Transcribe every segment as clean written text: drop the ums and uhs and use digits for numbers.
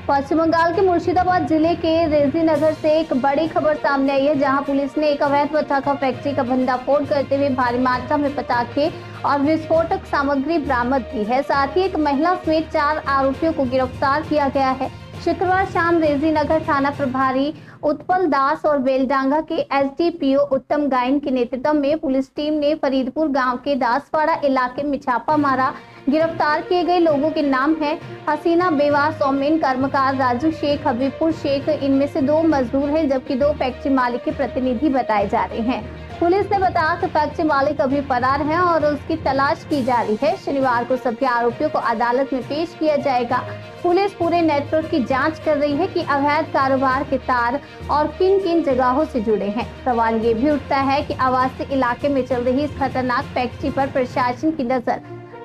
पश्चिम बंगाल के मुर्शिदाबाद जिले के रेजी नगर से एक बड़ी खबर सामने आई है, जहां पुलिस ने एक अवैध पटाखा फैक्ट्री का भंडाफोड़ करते हुए भारी मात्रा में पटाखे और विस्फोटक सामग्री बरामद की है। साथ ही एक महिला समेत 4 आरोपियों को गिरफ्तार किया गया है। शुक्रवार शाम रेजी नगर थाना प्रभारी उत्पल दास और बेलडांगा के एसडीपीओ उत्तम गायन के नेतृत्व में पुलिस टीम ने फरीदपुर गांव के दासवाड़ा इलाके में छापा मारा। गिरफ्तार किए गए लोगों के नाम हैं हसीना बेवा, सौमेन कर्मकार, राजू शेख, हबीबपुर शेख। इनमें से 2 मजदूर हैं, जबकि 2 फैक्ट्री मालिक के प्रतिनिधि बताए जा रहे हैं। पुलिस ने बताया कि फैक्ट्री मालिक अभी फरार है और उसकी तलाश की जा रही है। शनिवार को सभी आरोपियों को अदालत में पेश किया जाएगा। पुलिस पूरे नेटवर्क की जांच कर रही है कि अवैध कारोबार के तार और किन किन जगहों से जुड़े हैं। सवाल ये भी उठता है कि आवासीय इलाके में चल रही इस खतरनाक फैक्ट्री पर प्रशासन की नजर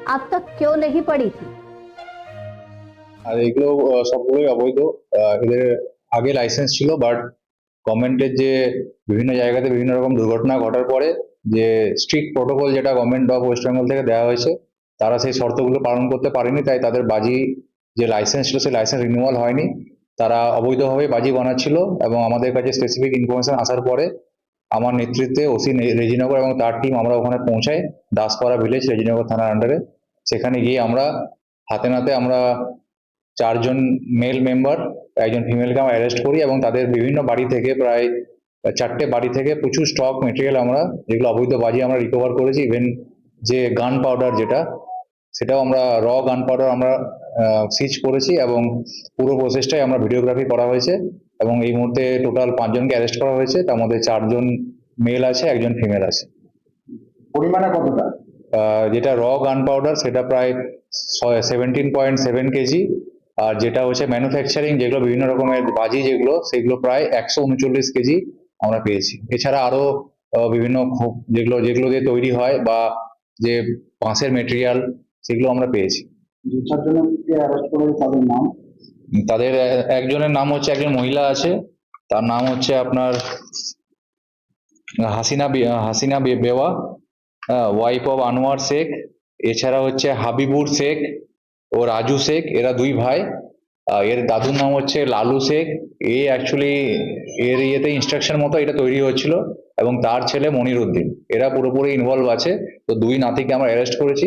अब तक क्यों नहीं पड़ी थी। আর এগুলো সবগুলোই অবৈধ। এদের আগে লাইসেন্স ছিল, বাট গভর্নমেন্টের যে বিভিন্ন জায়গাতে বিভিন্ন রকম দুর্ঘটনা ঘটার পরে যে স্ট্রিক্ট প্রোটোকল যেটা গভর্নমেন্ট অফ ওয়েস্ট বেঙ্গল থেকে দেওয়া হয়েছে, তারা সেই শর্তগুলো পালন করতে পারেনি। তাই তাদের বাজি যে লাইসেন্স ছিল সেই লাইসেন্স রিনিউয়াল হয়নি। তারা অবৈধভাবে বাজি বানাচ্ছিল এবং আমাদের কাছে স্পেসিফিক ইনফরমেশন আসার পরে আমার নেতৃত্বে ওসি রেজিনগর এবং তার টিম আমরা ওখানে পৌঁছাই, দাসপাড়া ভিলেজ, রেজিনগর থানার আন্ডারে। সেখানে গিয়ে আমরা হাতে নাতে আমরা 4 জন মেল মেম্বার, একজন ফিমেলকে আমরা অ্যারেস্ট করি এবং তাদের বিভিন্ন বাড়ি থেকে প্রায় 4টে বাড়ি থেকে প্রচুর স্টক মেটেরিয়াল আমরা, যেগুলো অবৈধ বাজি আমরা রিকভার করেছি। ইভেন যে গান পাউডার যেটা, সেটাও আমরা গান পাউডার আমরা সিজ করেছি এবং পুরো প্রসেসটাই আমরা ভিডিওগ্রাফি করা হয়েছে এবং এই মুহূর্তে টোটাল 5 জনকে অ্যারেস্ট করা হয়েছে। তার মধ্যে 4 জন মেল আছে, 1 জন ফিমেল আছে। পরিমাণে কতটা? যেটা গান পাউডার সেটা প্রায় 17.7 কেজি, আর যেটা হচ্ছে ম্যানুফ্যাকচারিং যেগুলো বিভিন্ন রকমের বাজি যেগুলো, সেগুলো প্রায় 139 কেজি আমরা পেয়েছি। এছাড়া আরো বিভিন্ন যেগুলো দিয়ে তৈরি হয় বা যে বাঁশের মেটেরিয়াল, সেগুলো আমরা পেয়েছি। তাদের একজনের নাম হচ্ছে, একজন মহিলা আছে, তার নাম হচ্ছে আপনার হাসিনা বেওয়া, ওয়াইফ অফ আনোয়ার শেখ। এছাড়া হচ্ছে হাবিবুর শেখ ও রাজু শেখ, এরা 2 ভাই। এর দাদুর নাম হচ্ছে লালু শেখ। অ্যাকচুয়ালি এর ইয়েতে ইনস্ট্রাকশন মতো এটা তৈরি হচ্ছিল এবং তার ছেলে মনির উদ্দিন, এরা পুরোপুরি ইনভলভ আছে। তো 2 নাতিকে আমরা অ্যারেস্ট করেছি,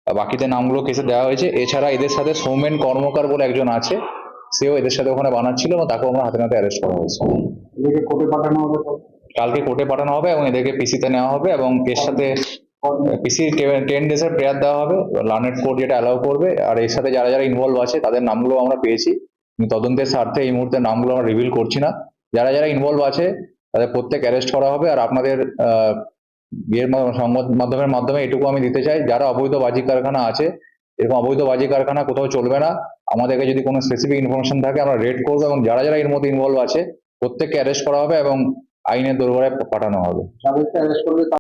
বাকিদের নামগুলো কেসে দেওয়া হয়েছে। এছাড়া এদের সাথে সৌমেন কর্মকার বলে একজন আছে, সেও এদের সাথে ওখানে বানাচ্ছিল এবং তাকেও আমরা হাতে নাতে অ্যারেস্ট করা হয়েছে। কালকে কোর্টে পাঠানো হবে এবং এদেরকে পিসিতে নেওয়া হবে এবং এর সাথে পিসি 10 ডেজের প্রেয়ার দেওয়া হবে, লার্নেড কোর্ট যেটা অ্যালাউ করবে। আর এর সাথে যারা যারা ইনভলভ আছে তাদের নামগুলো আমরা পেয়েছি, তদন্তের স্বার্থে এই মুহূর্তে নামগুলো আমরা রিভিল করছি না। যারা যারা ইনভলভ আছে তাদের প্রত্যেক অ্যারেস্ট করা হবে। আর আপনাদের সংবাদ মাধ্যমের মাধ্যমে এটুকু আমি দিতে চাই, যারা অবৈধ বাজি কারখানা আছে, এরকম অবৈধ বাজি কারখানা কোথাও চলবে না। আমাদেরকে যদি কোনো স্পেসিফিক ইনফরমেশন থাকে আমরা রেড করবো এবং যারা যারা এর মধ্যে ইনভলভ আছে প্রত্যেককে অ্যারেস্ট করা হবে এবং আইনের দরবারে পাঠানো হবে।